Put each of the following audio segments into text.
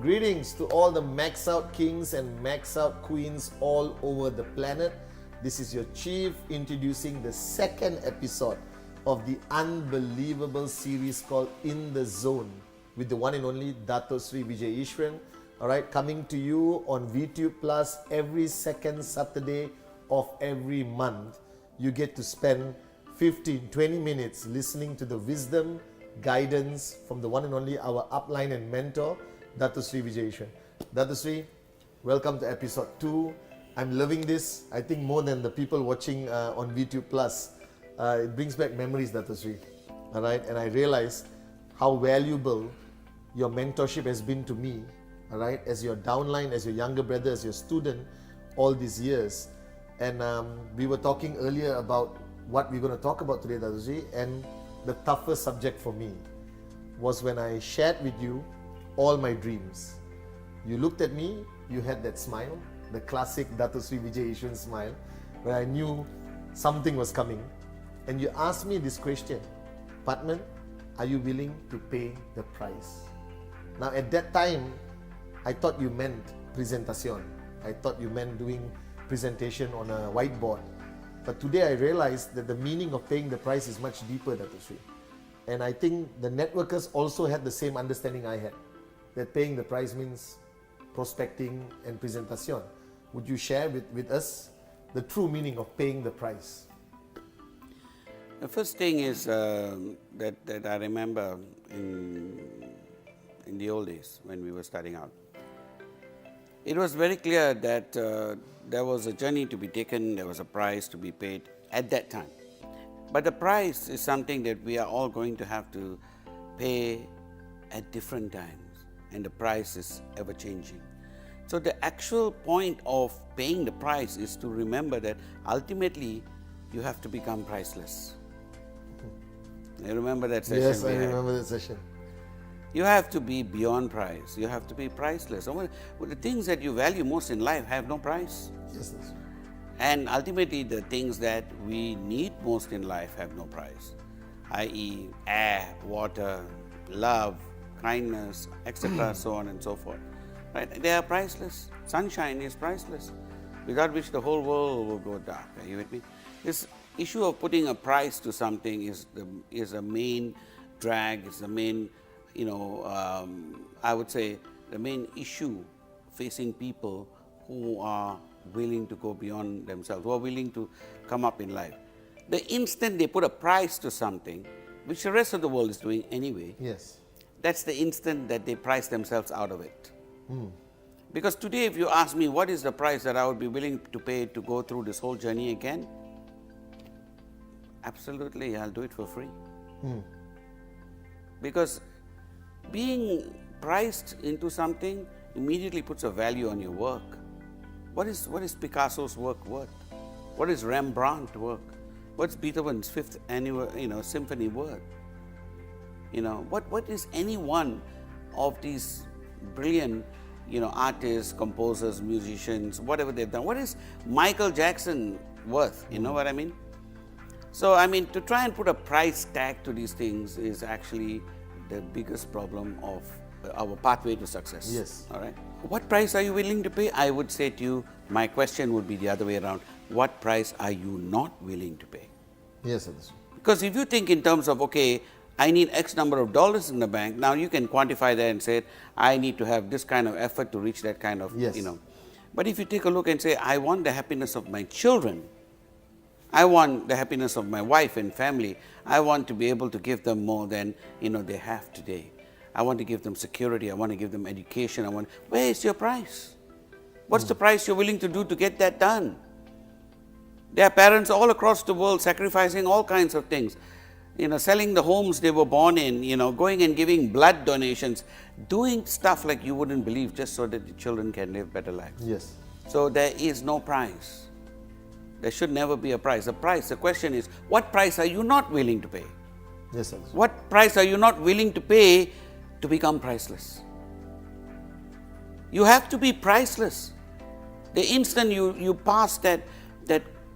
Greetings to all the max out kings and max out queens all over the planet. This is your chief introducing the second episode of the unbelievable series called In the Zone with the one and only Dato Sri Vijay Ishwan. Alright, coming to you on VTube Plus every second Saturday of every month. You get to spend 15-20 minutes listening to the wisdom, guidance from the one and only our upline and mentor, Dato Sri Vijay Ishwan. Dato Sri, welcome to episode 2. I'm loving this, I think more than the people watching on VTube Plus. It brings back memories, Dato Sri. Alright, and I realize how valuable your mentorship has been to me, alright, as your downline, as your younger brother, as your student, all these years. And we were talking earlier about what we're going to talk about today, Dato Sri, and the toughest subject for me was when I shared with you all my dreams. You looked at me, you had that smile, the classic Dato Sri Vijay Ishwan smile, where I knew something was coming. And you asked me this question, Patman, are you willing to pay the price? Now at that time, I thought you meant presentation. I thought you meant doing presentation on a whiteboard. But today I realized that the meaning of paying the price is much deeper, Dato Sri. And I think the networkers also had the same understanding I had, that paying the price means prospecting and presentation. Would you share with us the true meaning of paying the price? The first thing is that I remember in the old days when we were starting out. It was very clear that there was a journey to be taken, there was a price to be paid at that time. But the price is something that we are all going to have to pay at different times, and the price is ever changing. So the actual point of paying the price is to remember that ultimately you have to become priceless. You remember that session? Yes, I remember that session. You have to be beyond price. You have to be priceless. The things that you value most in life have no price. Yes, that's right. And ultimately, the things that we need most in life have no price, i.e., air, water, love, kindness, etc., so on and so forth. Right? They are priceless. Sunshine is priceless, without which the whole world will go dark. Are you with me? This issue of putting a price to something is a main drag. It's the main, I would say, the main issue facing people who are willing to go beyond themselves, who are willing to come up in life. The instant they put a price to something, which the rest of the world is doing anyway, Yes. that's the instant that they price themselves out of it. Because today, if you ask me what is the price that I would be willing to pay to go through this whole journey again, absolutely, I'll do it for free. Because being priced into something immediately puts a value on your work. What is Picasso's work worth? What is Rembrandt's work? What's Beethoven's fifth annual symphony worth? What is any one of these brilliant artists, composers, musicians, whatever they've done? What is Michael Jackson worth? You know what I mean? So to try and put a price tag to these things is actually the biggest problem of our pathway to success. Yes. All right. What price are you willing to pay? I would say to you, my question would be the other way around. What price are you not willing to pay? Yes, that's right. Because if you think in terms of, okay, I need X number of dollars in the bank, now you can quantify that and say, I need to have this kind of effort to reach that kind of, Yes. But if you take a look and say, I want the happiness of my children, I want the happiness of my wife and family, I want to be able to give them more than, they have today. I want to give them security, I want to give them education, where is your price? What's the price you're willing to do to get that done? There are parents all across the world sacrificing all kinds of things. Selling the homes they were born in, going and giving blood donations, doing stuff like you wouldn't believe just so that the children can live better lives. Yes. So there is no price. There should never be a price. The question is, what price are you not willing to pay? Yes, that's right. What price are you not willing to pay to become priceless? You have to be priceless. The instant you pass that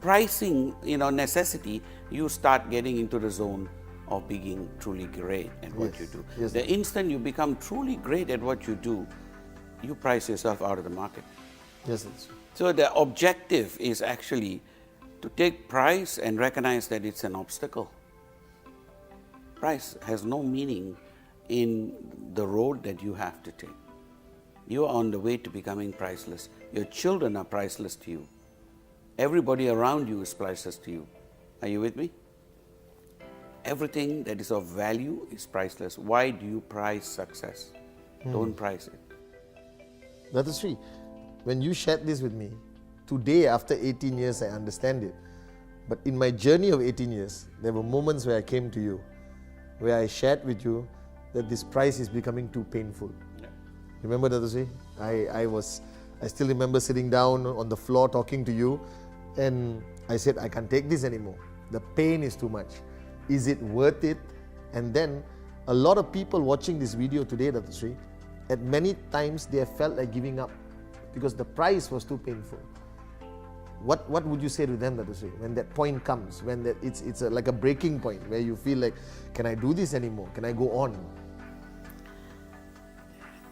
pricing, necessity, you start getting into the zone of being truly great at what you do. Yes. The instant you become truly great at what you do, you price yourself out of the market. Yes, that's true. So the objective is actually to take price and recognize that it's an obstacle. Price has no meaning in the road that you have to take. You are on the way to becoming priceless. Your children are priceless to you. Everybody around you is priceless to you. Are you with me? Everything that is of value is priceless. Why do you price success? Don't price it. That is true. When you shared this with me, today after 18 years I understand it. But in my journey of 18 years, there were moments where I came to you, where I shared with you that this price is becoming too painful. Yeah. Remember that, Sri? I still remember sitting down on the floor talking to you, and I said, I can't take this anymore. The pain is too much. Is it worth it? And then a lot of people watching this video today, Dr. Sri, at many times they have felt like giving up because the price was too painful. What would you say to them, Dr. Sri, when that point comes, when that it's like a breaking point where you feel like, can I do this anymore? Can I go on?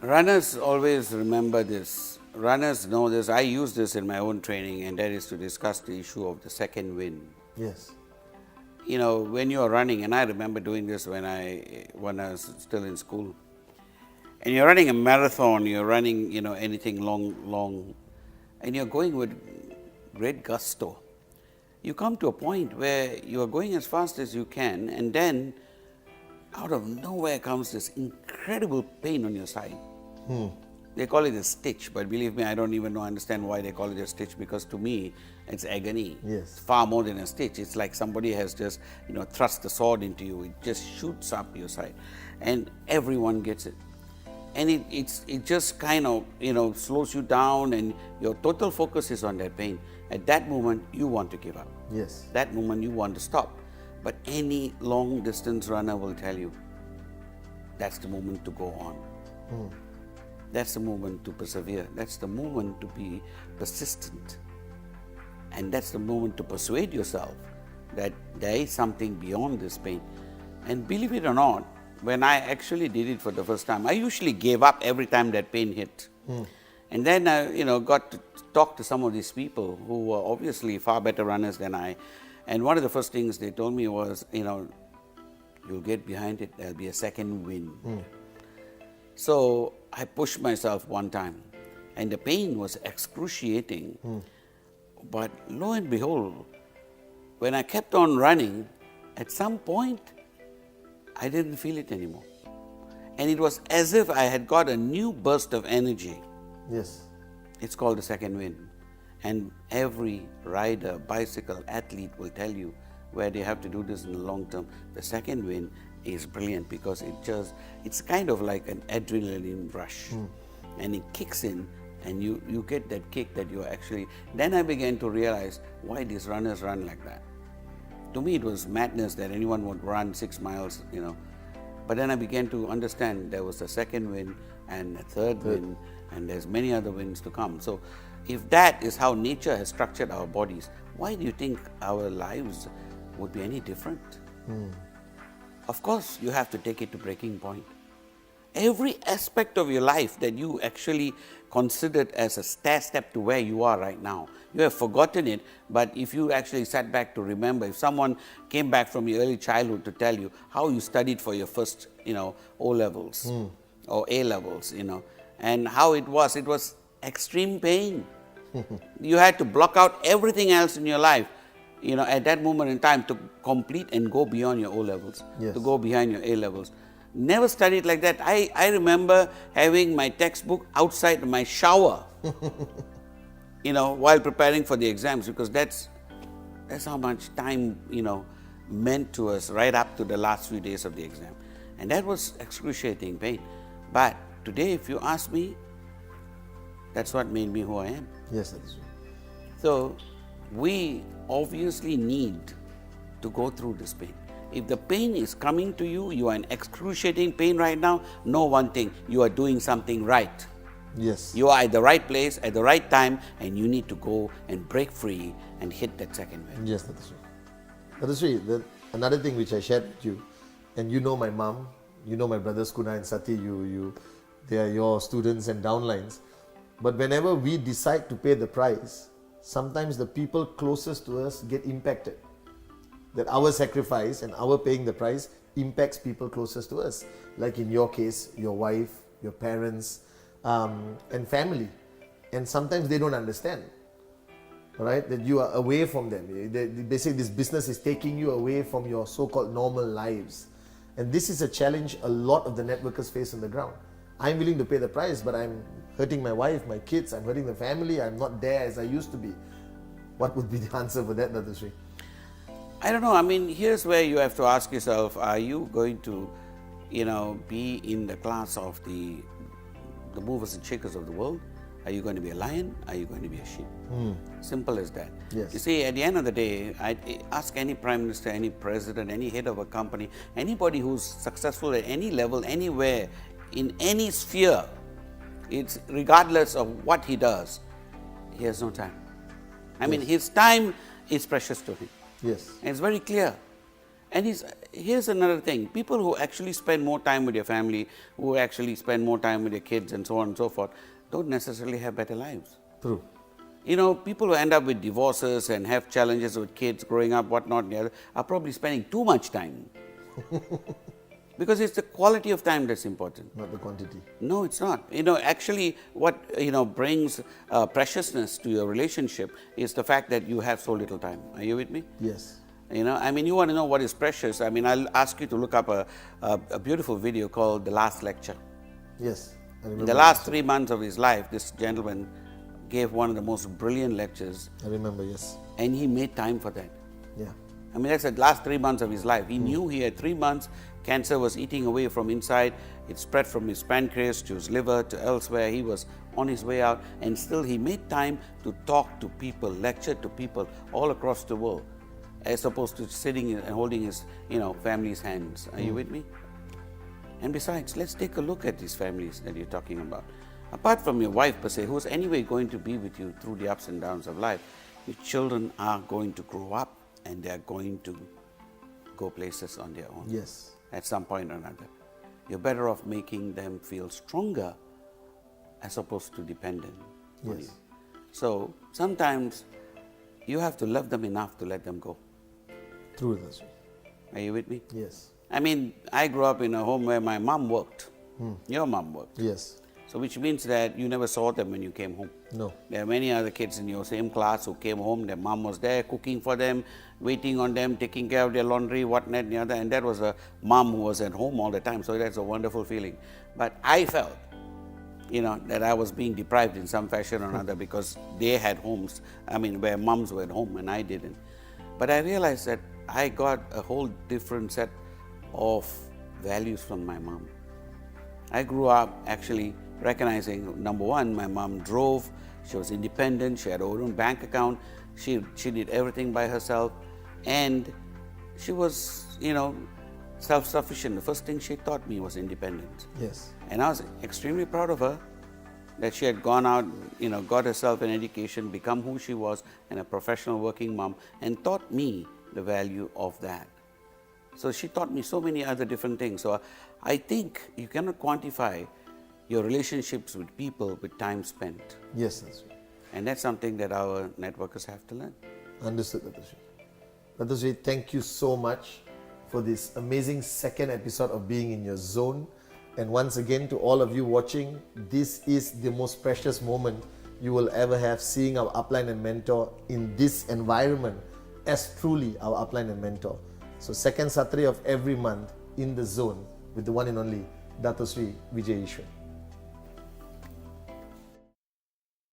Runners always remember this. Runners know this. I use this in my own training, and that is to discuss the issue of the second wind. Yes. You know, when you are running, and I remember doing this when I was still in school, and you're running a marathon, you're running, anything long, and you're going with great gusto. You come to a point where you are going as fast as you can, and then out of nowhere comes this incredible pain on your side. They call it a stitch, but believe me, I don't even understand why they call it a stitch, because to me, it's agony. Yes. It's far more than a stitch. It's like somebody has just, thrust the sword into you. It just shoots up your side. And everyone gets it. And it just kind of, slows you down, and your total focus is on that pain. At that moment, you want to give up. Yes. That moment, you want to stop. But any long distance runner will tell you, that's the moment to go on. That's the moment to persevere. That's the moment to be persistent. And that's the moment to persuade yourself that there is something beyond this pain. And believe it or not, when I actually did it for the first time, I usually gave up every time that pain hit. And then I, got to talk to some of these people who were obviously far better runners than I. And one of the first things they told me was, you'll get behind it, there'll be a second wind. So I pushed myself one time, and the pain was excruciating. But lo and behold, when I kept on running, at some point, I didn't feel it anymore. And it was as if I had got a new burst of energy. Yes. It's called the second wind. And every rider, bicycle, athlete will tell you where they have to do this in the long term. The second wind is brilliant because it's kind of like an adrenaline rush. And it kicks in, and you get that kick that you're actually... Then I began to realize why these runners run like that. To me, it was madness that anyone would run 6 miles, But then I began to understand there was a second wind and a third wind, and there's many other winds to come. So if that is how nature has structured our bodies, why do you think our lives would be any different? Of course, you have to take it to breaking point. Every aspect of your life that you actually considered as a stair step to where you are right now, you have forgotten it, but if you actually sat back to remember, if someone came back from your early childhood to tell you how you studied for your first, O-levels or A-levels, and how it was extreme pain. You had to block out everything else in your life, at that moment in time to complete and go beyond your O-levels, Yes. to go behind your A-levels. Never studied like that. I remember having my textbook outside my shower, while preparing for the exams, because that's how much time, meant to us right up to the last few days of the exam. And that was excruciating pain. But today, if you ask me, that's what made me who I am. Yes, that's true. So we obviously need to go through this pain. If the pain is coming to you, you are in excruciating pain right now, know one thing, you are doing something right. Yes. You are at the right place, at the right time, and you need to go and break free and hit that second wave. Yes, that is true. That is true. Another thing which I shared with you, and you know my mom, you know my brothers Kuna and Sati, They are your students and downlines. But whenever we decide to pay the price, sometimes the people closest to us get impacted. That our sacrifice and our paying the price impacts people closest to us. Like in your case, your wife, your parents, and family. And sometimes they don't understand, right? That you are away from them. Basically, this business is taking you away from your so-called normal lives. And this is a challenge a lot of the networkers face on the ground. I'm willing to pay the price, but I'm hurting my wife, my kids, I'm hurting the family, I'm not there as I used to be. What would be the answer for that, Dato Sri? I don't know. I mean, here's where you have to ask yourself, are you going to, be in the class of the movers and shakers of the world? Are you going to be a lion? Are you going to be a sheep? Simple as that. Yes. You see, at the end of the day, I ask any prime minister, any president, any head of a company, anybody who's successful at any level, anywhere, in any sphere, it's regardless of what he does, he has no time. I mean, his time is precious to him. Yes. And it's very clear. And here's another thing. People who actually spend more time with their family, who actually spend more time with their kids and so on and so forth, don't necessarily have better lives. True. People who end up with divorces and have challenges with kids growing up, whatnot, are probably spending too much time. Because it's the quality of time that's important. Not the quantity. No, it's not. Actually what, brings preciousness to your relationship is the fact that you have so little time. Are you with me? Yes. You want to know what is precious. I'll ask you to look up a beautiful video called The Last Lecture. Yes. I remember. In the last 3 months of his life, this gentleman gave one of the most brilliant lectures. I remember, yes. And he made time for that. Yeah. That's the last 3 months of his life. He knew he had 3 months. Cancer was eating away from inside. It spread from his pancreas to his liver to elsewhere. He was on his way out. And still he made time to talk to people, lecture to people all across the world, as opposed to sitting and holding his, family's hands. Are you with me? And besides, let's take a look at these families that you're talking about. Apart from your wife per se, who's anyway going to be with you through the ups and downs of life, your children are going to grow up and they're going to go places on their own. Yes. At some point or another. You're better off making them feel stronger as opposed to dependent on you. So sometimes you have to love them enough to let them go. True, that's right. Are you with me? Yes. I grew up in a home where my mom worked. Your mom worked. Yes. So which means that you never saw them when you came home. No. There are many other kids in your same class who came home, their mom was there cooking for them, waiting on them, taking care of their laundry, whatnot and the other, and that was a mom who was at home all the time, so that's a wonderful feeling. But I felt, that I was being deprived in some fashion or another because they had homes, where moms were at home and I didn't. But I realized that I got a whole different set of values from my mom. I grew up actually recognizing, number one, my mom drove, she was independent, she had her own bank account, she did everything by herself, and she was, self-sufficient. The first thing she taught me was independence. Yes. And I was extremely proud of her that she had gone out, got herself an education, become who she was, and a professional working mom, and taught me the value of that. So she taught me so many other different things. So I think you cannot quantify your relationships with people with time spent. Yes, that's right. And that's something that our networkers have to learn. Understood, Dato Sri. Dato Sri, thank you so much for this amazing second episode of Being in Your Zone. And once again, to all of you watching, this is the most precious moment you will ever have, seeing our upline and mentor in this environment as truly our upline and mentor. So second Saturday of every month in the zone with the one and only Dato Sri Vijay Ishwar.